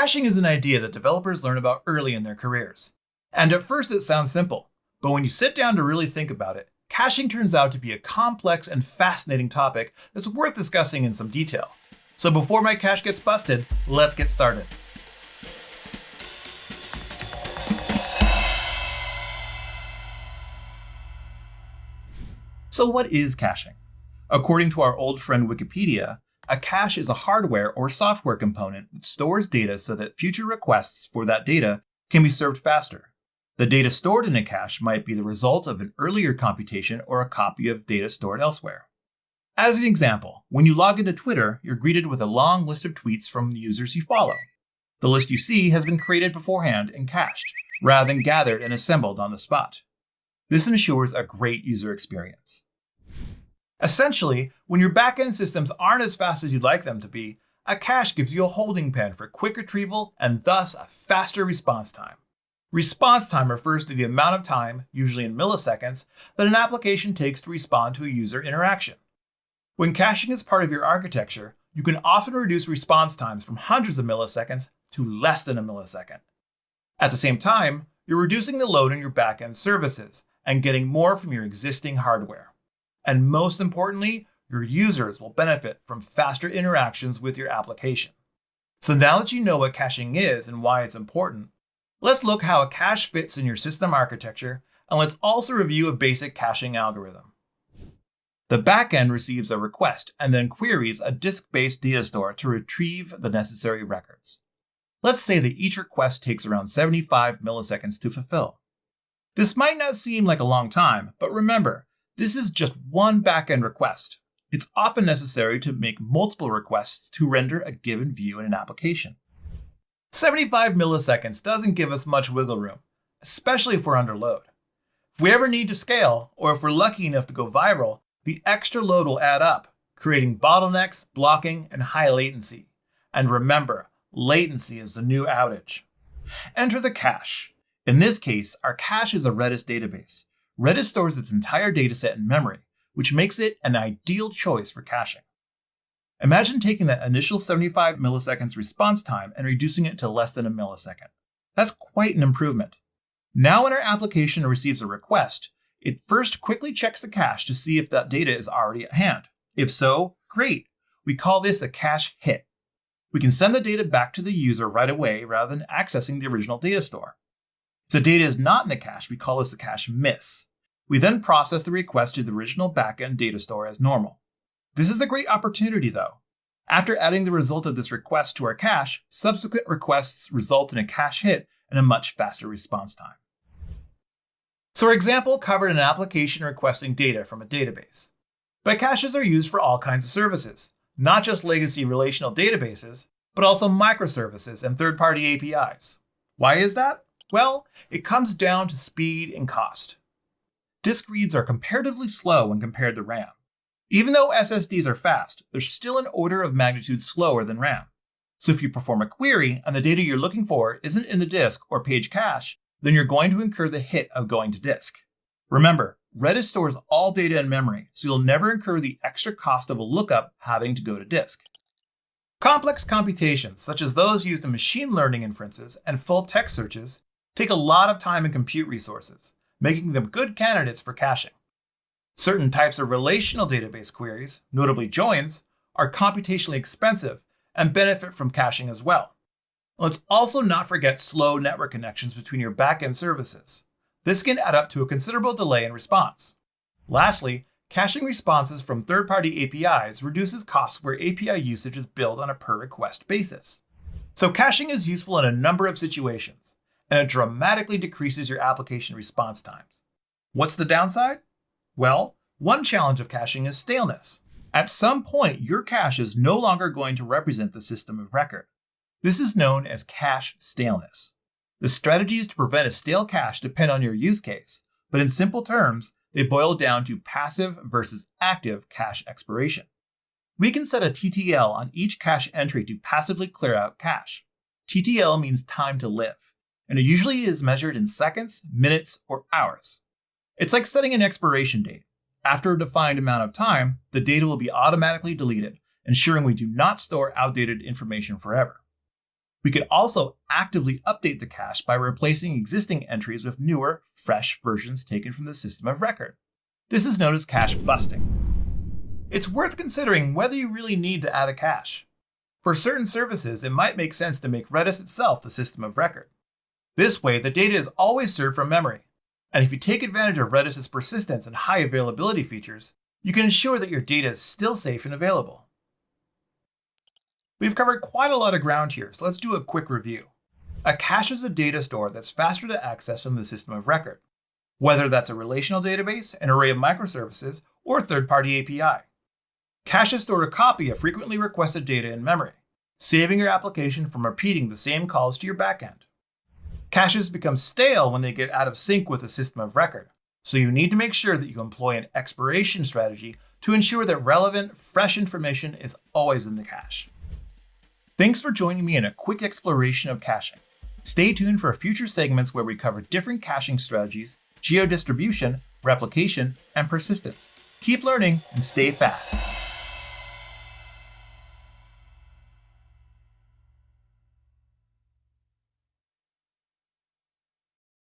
Caching is an idea that developers learn about early in their careers. And at first it sounds simple, but when you sit down to really think about it, caching turns out to be a complex and fascinating topic that's worth discussing in some detail. So before my cache gets busted, let's get started. So what is caching? According to our old friend Wikipedia, a cache is a hardware or software component that stores data so that future requests for that data can be served faster. The data stored in a cache might be the result of an earlier computation or a copy of data stored elsewhere. As an example, when you log into Twitter, you're greeted with a long list of tweets from the users you follow. The list you see has been created beforehand and cached, rather than gathered and assembled on the spot. This ensures a great user experience. Essentially, when your backend systems aren't as fast as you'd like them to be, a cache gives you a holding pen for quick retrieval and thus a faster response time. Response time refers to the amount of time, usually in milliseconds, that an application takes to respond to a user interaction. When caching is part of your architecture, you can often reduce response times from hundreds of milliseconds to less than a millisecond. At the same time, you're reducing the load on your backend services and getting more from your existing hardware. And most importantly, your users will benefit from faster interactions with your application. So now that you know what caching is and why it's important, let's look how a cache fits in your system architecture, and let's also review a basic caching algorithm. The backend receives a request and then queries a disk-based data store to retrieve the necessary records. Let's say that each request takes around 75 milliseconds to fulfill. This might not seem like a long time, but remember, this is just one backend request. It's often necessary to make multiple requests to render a given view in an application. 75 milliseconds doesn't give us much wiggle room, especially if we're under load. If we ever need to scale, or if we're lucky enough to go viral, the extra load will add up, creating bottlenecks, blocking, and high latency. And remember, latency is the new outage. Enter the cache. In this case, our cache is a Redis database. Redis stores its entire dataset in memory, which makes it an ideal choice for caching. Imagine taking that initial 75 milliseconds response time and reducing it to less than a millisecond. That's quite an improvement. Now when our application receives a request, it first quickly checks the cache to see if that data is already at hand. If so, great. We call this a cache hit. We can send the data back to the user right away rather than accessing the original data store. If the data is not in the cache, we call this a cache miss. We then process the request to the original backend data store as normal. This is a great opportunity though. After adding the result of this request to our cache, subsequent requests result in a cache hit and a much faster response time. So our example covered an application requesting data from a database. But caches are used for all kinds of services, not just legacy relational databases, but also microservices and third-party APIs. Why is that? Well, it comes down to speed and cost. Disk reads are comparatively slow when compared to RAM. Even though SSDs are fast, they're still an order of magnitude slower than RAM. So if you perform a query and the data you're looking for isn't in the disk or page cache, then you're going to incur the hit of going to disk. Remember, Redis stores all data in memory, so you'll never incur the extra cost of a lookup having to go to disk. Complex computations, such as those used in machine learning inferences and full text searches, take a lot of time and compute resources, making them good candidates for caching. Certain types of relational database queries, notably joins, are computationally expensive and benefit from caching as well. Let's also not forget slow network connections between your backend services. This can add up to a considerable delay in response. Lastly, caching responses from third-party APIs reduces costs where API usage is billed on a per-request basis. So caching is useful in a number of situations, and it dramatically decreases your application response times. What's the downside? Well, one challenge of caching is staleness. At some point, your cache is no longer going to represent the system of record. This is known as cache staleness. The strategies to prevent a stale cache depend on your use case, but in simple terms, they boil down to passive versus active cache expiration. We can set a TTL on each cache entry to passively clear out cache. TTL means time to live, and it usually is measured in seconds, minutes, or hours. It's like setting an expiration date. After a defined amount of time, the data will be automatically deleted, ensuring we do not store outdated information forever. We could also actively update the cache by replacing existing entries with newer, fresh versions taken from the system of record. This is known as cache busting. It's worth considering whether you really need to add a cache. For certain services, it might make sense to make Redis itself the system of record. This way, the data is always served from memory. And if you take advantage of Redis's persistence and high availability features, you can ensure that your data is still safe and available. We've covered quite a lot of ground here, so let's do a quick review. A cache is a data store that's faster to access than the system of record, whether that's a relational database, an array of microservices, or a third-party API. Caches store a copy of frequently requested data in memory, saving your application from repeating the same calls to your backend. Caches become stale when they get out of sync with the system of record, so you need to make sure that you employ an expiration strategy to ensure that relevant, fresh information is always in the cache. Thanks for joining me in a quick exploration of caching. Stay tuned for future segments where we cover different caching strategies, geodistribution, replication, and persistence. Keep learning and stay fast.